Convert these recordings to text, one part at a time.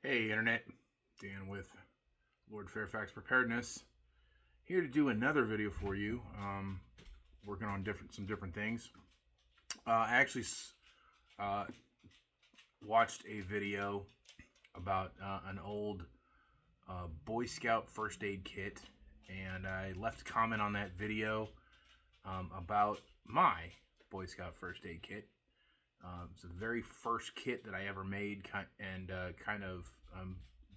Hey Internet, Dan with Lord Fairfax Preparedness, here to do another video for you. Working on some different things. I actually watched a video about an old Boy Scout first aid kit, and I left a comment on that video about my Boy Scout first aid kit. It's the very first kit that I ever made, and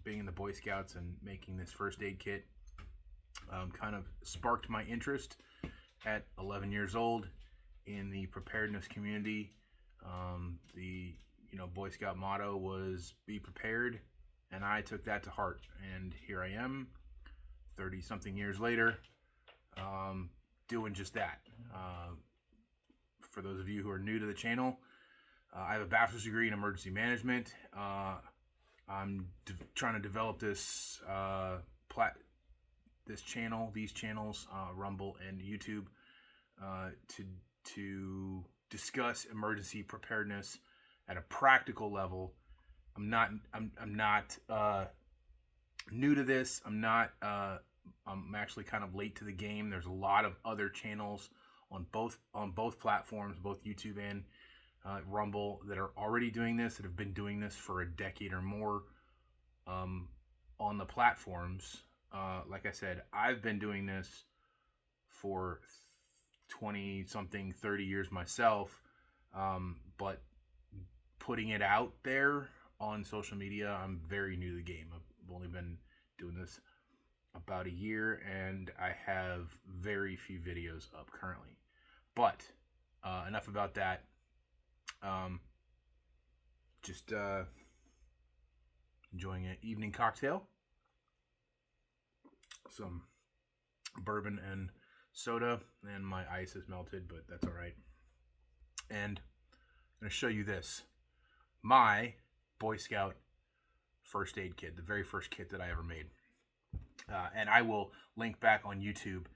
being in the Boy Scouts and making this first aid kit kind of sparked my interest at 11 years old in the preparedness community. The Boy Scout motto was "Be prepared," and I took that to heart. And here I am, 30-something years later, doing just that. For those of you who are new to the channel, I have a bachelor's degree in emergency management. I'm trying to develop this these channels, Rumble and YouTube, to discuss emergency preparedness at a practical level. I'm not new to this. I'm actually kind of late to the game. There's a lot of other channels on both platforms, both YouTube and Rumble, that are already doing this, that have been doing this for a decade or more on the platforms. Like I said, I've been doing this for 20-something, 30 years myself, but putting it out there on social media, I'm very new to the game. I've only been doing this about a year, and I have very few videos up currently. But enough about that. Just enjoying an evening cocktail, some bourbon and soda, and my ice is melted, but that's all right. And I'm going to show you this, my Boy Scout first aid kit, the very first kit that I ever made. And I will link back on YouTube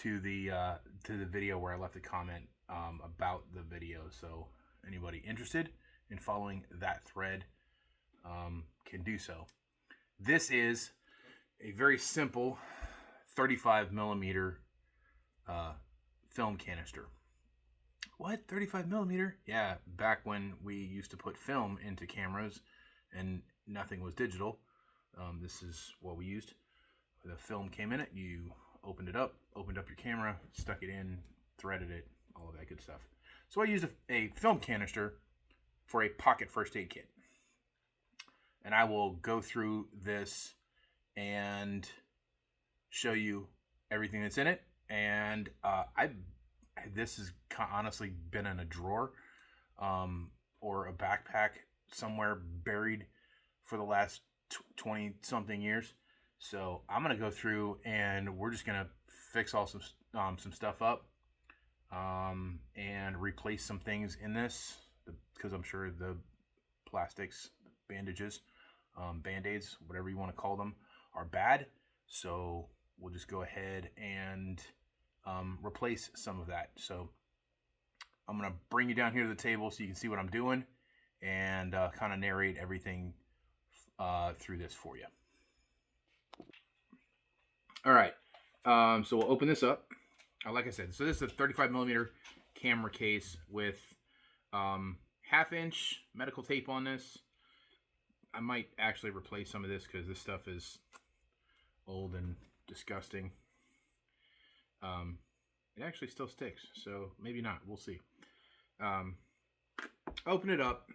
to the video where I left a comment about the video, so anybody interested in following that thread can do so. This is a very simple 35 millimeter film canister. What? 35 millimeter? Yeah, back when we used to put film into cameras and nothing was digital. This is what we used. The film came in it, you opened up your camera, stuck it in, threaded it, all of that good stuff. So I used a film canister for a pocket first aid kit. And I will go through this and show you everything that's in it. And this has honestly been in a drawer or a backpack somewhere buried for the last 20-something years. So I'm going to go through and we're just going to fix some stuff up and replace some things in this, because I'm sure the plastics, bandages, band-aids, whatever you want to call them, are bad. So we'll just go ahead and replace some of that. So I'm going to bring you down here to the table so you can see what I'm doing and kind of narrate everything through this for you. All right, so we'll open this up. Like I said, so this is a 35 millimeter camera case with half-inch medical tape on this. I might actually replace some of this because this stuff is old and disgusting. It actually still sticks, so maybe not. We'll see. Open it up.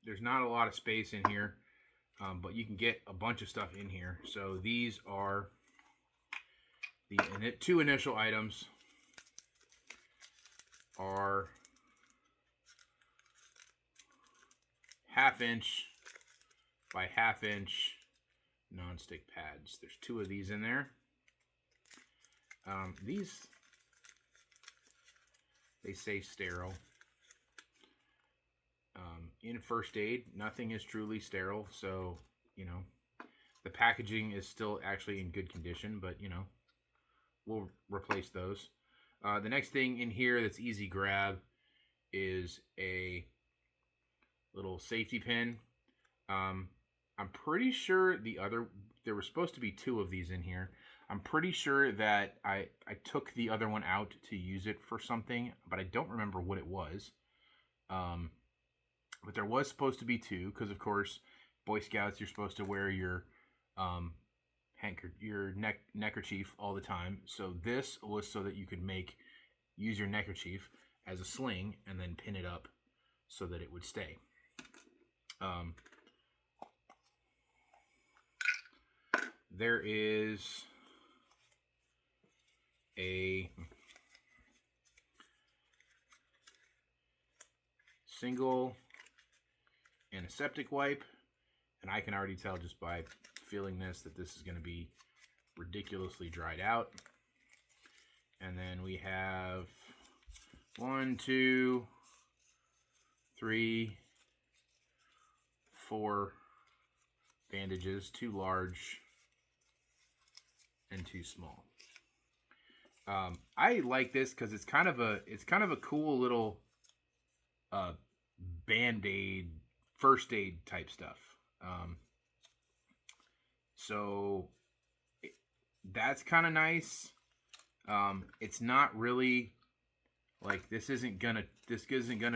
There's not a lot of space in here, but you can get a bunch of stuff in here. So these are the two initial items. Are half-inch by half-inch non-stick pads. There's two of these in there. These, they say sterile. In first aid, nothing is truly sterile, so, the packaging is still actually in good condition, but, we'll replace those. The next thing in here that's easy grab is a little safety pin. I'm pretty sure there were supposed to be 2 of these in here. I'm pretty sure that I took the other one out to use it for something, but I don't remember what it was. But there was supposed to be 2, because of course, Boy Scouts, you're supposed to wear your neckerchief all the time. So this was so that you could use your neckerchief as a sling and then pin it up so that it would stay. There is a single antiseptic wipe, and I can already tell just by feeling this that this is going to be ridiculously dried out. And then we have 1, 2, 3, 4 bandages, 2 large and 2 small. I like this because it's kind of a cool little band-aid, first aid type stuff. So that's kind of nice. It's not really like this isn't gonna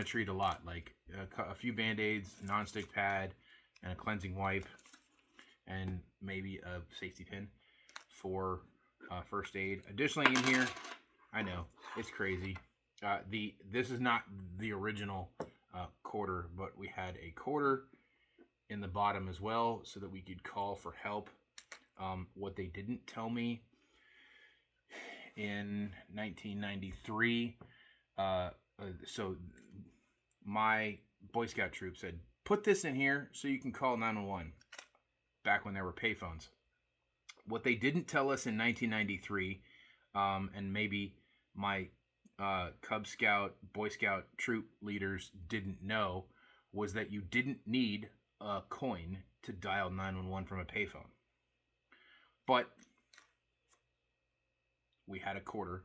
treat a lot. Like a few band-aids, non-stick pad, and a cleansing wipe, and maybe a safety pin for first aid. Additionally, in here, I know it's crazy. This is not the original quarter, but we had a quarter in the bottom as well, so that we could call for help. What they didn't tell me in 1993, so my Boy Scout troop said, put this in here so you can call 911, back when there were payphones. What they didn't tell us in 1993, and maybe my Cub Scout, Boy Scout troop leaders didn't know, was that you didn't need a coin to dial 911 from a payphone. But we had a quarter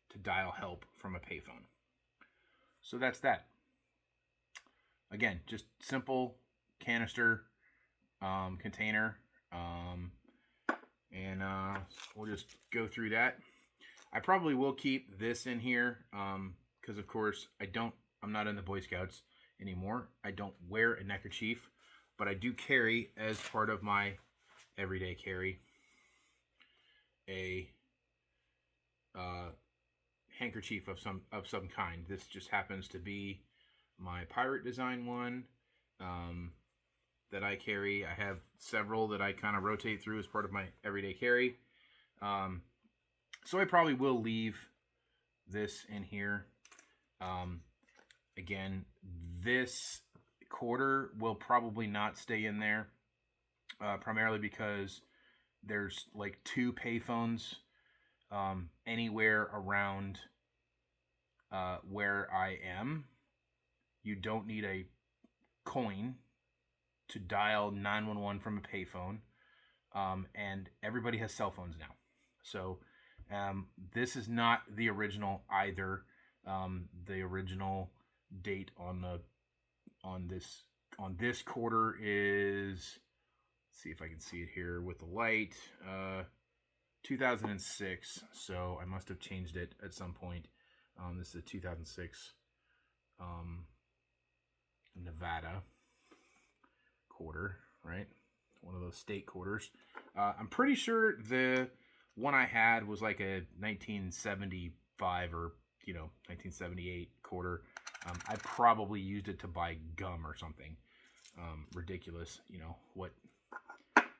to dial help from a payphone. So that's that. Again, just simple canister container. And we'll just go through that. I probably will keep this in here because, of course, I'm not in the Boy Scouts anymore. I don't wear a neckerchief, but I do carry, as part of my everyday carry, a handkerchief of some kind. This just happens to be my pirate design one that I carry. I have several that I kind of rotate through as part of my everyday carry. So I probably will leave this in here. Again, this quarter will probably not stay in there, primarily because there's like 2 payphones anywhere around where I am. You don't need a coin to dial 911 from a payphone, and everybody has cell phones now. So this is not the original either. The original date on this quarter is, let's see if I can see it here with the light, 2006. So I must have changed it at some point. This is a 2006 Nevada quarter, right? One of those state quarters. I'm pretty sure the one I had was like a 1975 or 1978 quarter. I probably used it to buy gum or something. Ridiculous, what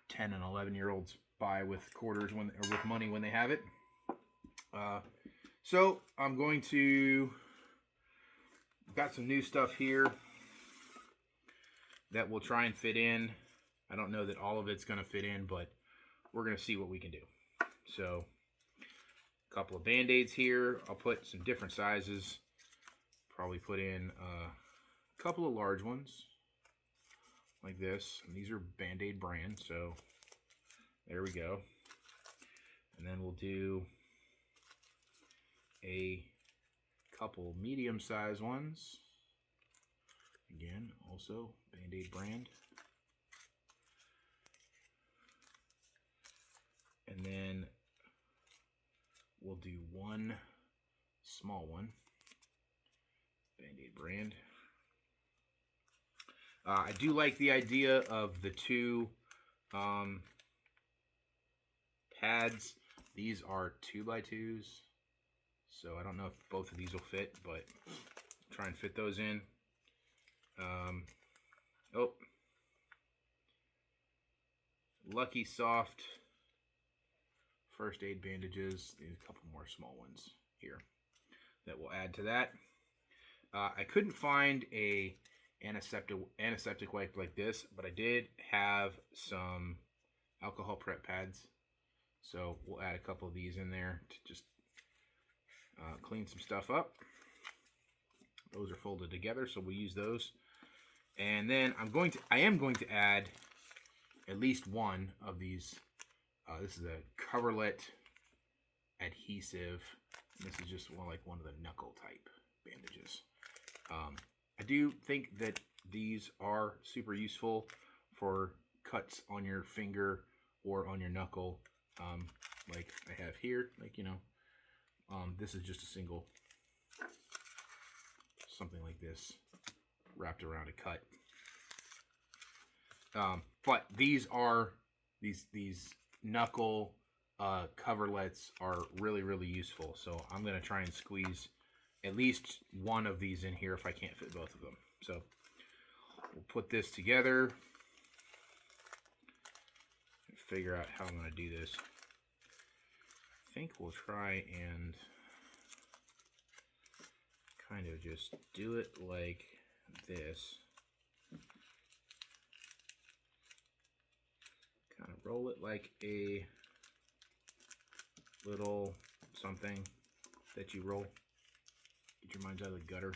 10 and 11-year-olds buy with quarters or with money when they have it. So I'm going to got some new stuff here that will try and fit in. I don't know that all of it's going to fit in, but we're going to see what we can do. So a couple of Band-Aids here. I'll put some different sizes. Probably put in a couple of large ones like this. And these are Band-Aid brand, so there we go. And then we'll do a couple medium-sized ones. Again, also Band-Aid brand. And then we'll do one small one. Band-Aid brand. I do like the idea of the two pads. These are 2x2s, so I don't know if both of these will fit, but try and fit those in. Oh, Lucky Soft first aid bandages. There's a couple more small ones here that will add to that. I couldn't find a antiseptic wipe like this, but I did have some alcohol prep pads, so we'll add a couple of these in there to just clean some stuff up. Those are folded together, so we'll use those. And then I am going to add at least one of these. This is a coverlet adhesive. This is just one of the knuckle type bandages. I do think that these are super useful for cuts on your finger or on your knuckle, like I have here. This is just a single, something like this, wrapped around a cut. But these knuckle coverlets are really, really useful. So I'm going to try and squeeze at least one of these in here if I can't fit both of them. So we'll put this together, figure out how I'm going to do this. I think we'll try and kind of just do it like this. Kind of roll it like a little something that you roll. Get your minds out of the gutter.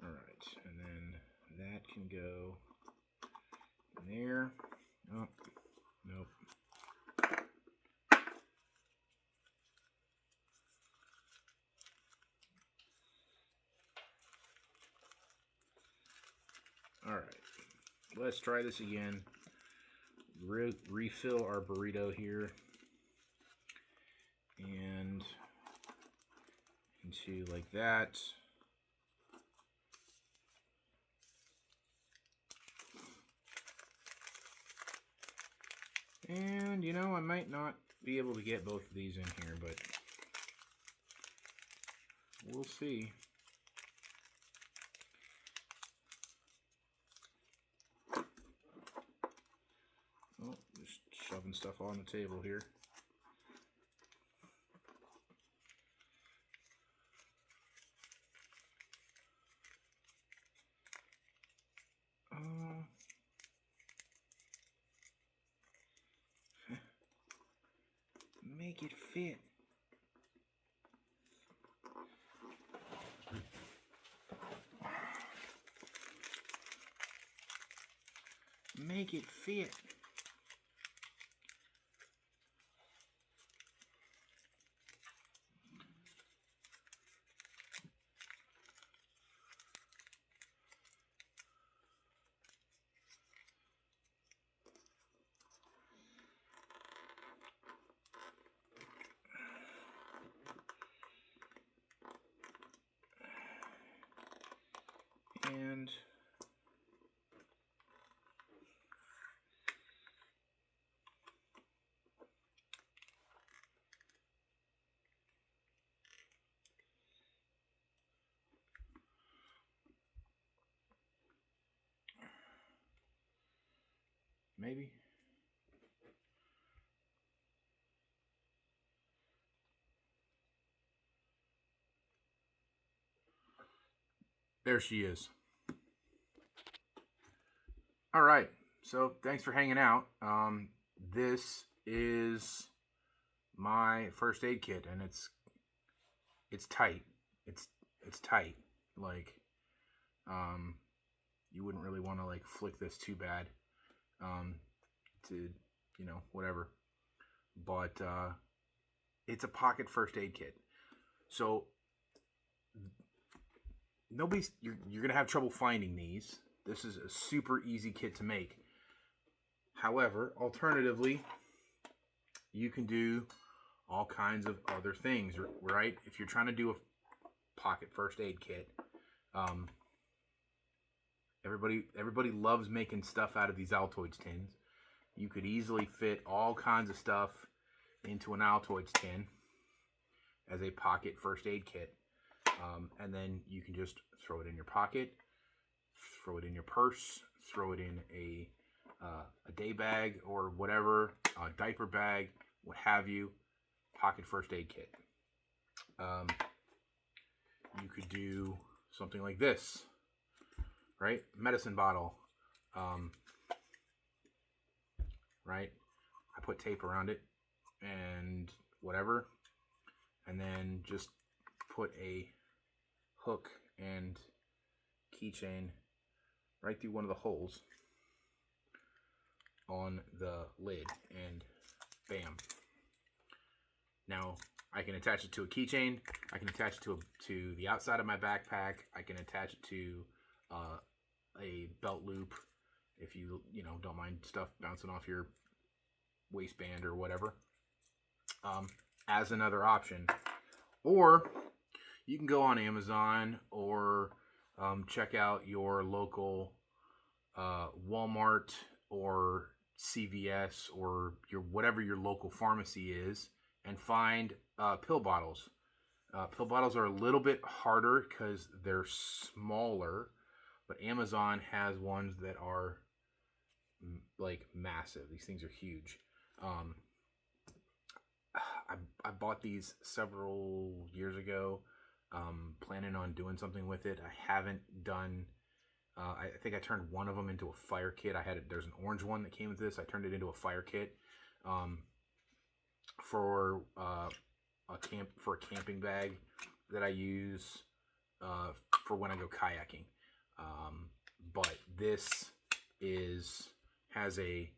Alright, and then that can go in there. Oh, nope. Alright, let's try this again. Refill our burrito here. And into like that. And I might not be able to get both of these in here, but we'll see. Oh, just shoving stuff on the table here. Make it fit. Make it fit. And maybe. There she is. All right, so thanks for hanging out. This is my first aid kit, and it's tight. It's tight. Like, you wouldn't really want to like flick this too bad, to whatever. But it's a pocket first aid kit, so you're gonna have trouble finding these. This is a super easy kit to make. However, alternatively, you can do all kinds of other things, right? If you're trying to do a pocket first aid kit, everybody loves making stuff out of these Altoids tins. You could easily fit all kinds of stuff into an Altoids tin as a pocket first aid kit. And then you can just throw it in your pocket, throw it in your purse, throw it in a day bag or whatever, a diaper bag, what have you. Pocket first aid kit. You could do something like this, right? Medicine bottle, right? I put tape around it and whatever, and then just put a hook and keychain right through one of the holes on the lid, and bam. Now I can attach it to a keychain. I can attach it to the outside of my backpack. I can attach it to a belt loop if you don't mind stuff bouncing off your waistband or whatever, as another option. Or you can go on Amazon or check out your local Walmart or CVS or whatever your local pharmacy is, and find pill bottles. Pill bottles are a little bit harder because they're smaller, but Amazon has ones that are like massive. These things are huge. I bought these several years ago, planning on doing something with it. I haven't done. I think I turned one of them into a fire kit. There's an orange one that came with this. I turned it into a fire kit for a camping bag that I use for when I go kayaking. But this has a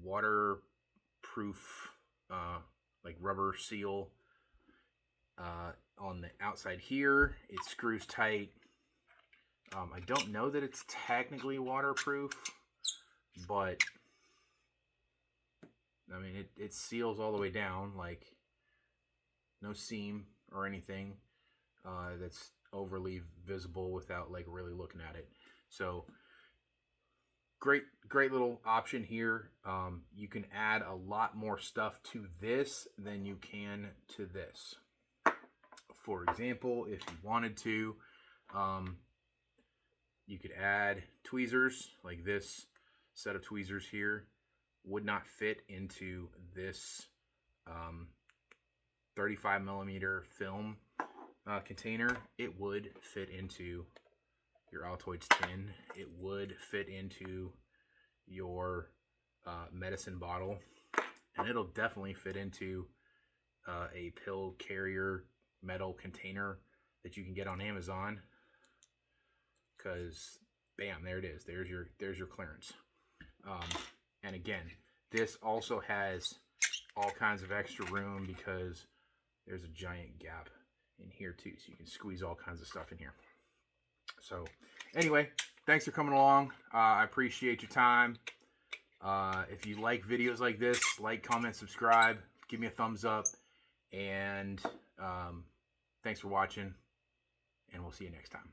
waterproof like rubber seal on the outside here. It screws tight. I don't know that it's technically waterproof, but I mean it seals all the way down, like no seam or anything that's overly visible without like really looking at it. So great little option here. You can add a lot more stuff to this than you can to this. For example, if you wanted to, you could add tweezers. Like this set of tweezers here would not fit into this 35 millimeter film container. It would fit into your Altoids tin. It would fit into your medicine bottle, and it'll definitely fit into a pill carrier metal container that you can get on Amazon, because bam, there it is. There's your clearance. And again, this also has all kinds of extra room because there's a giant gap in here too, so you can squeeze all kinds of stuff in here. So anyway, thanks for coming along. I appreciate your time. If you like videos like this, like, comment, subscribe, give me a thumbs up, and thanks for watching, and we'll see you next time.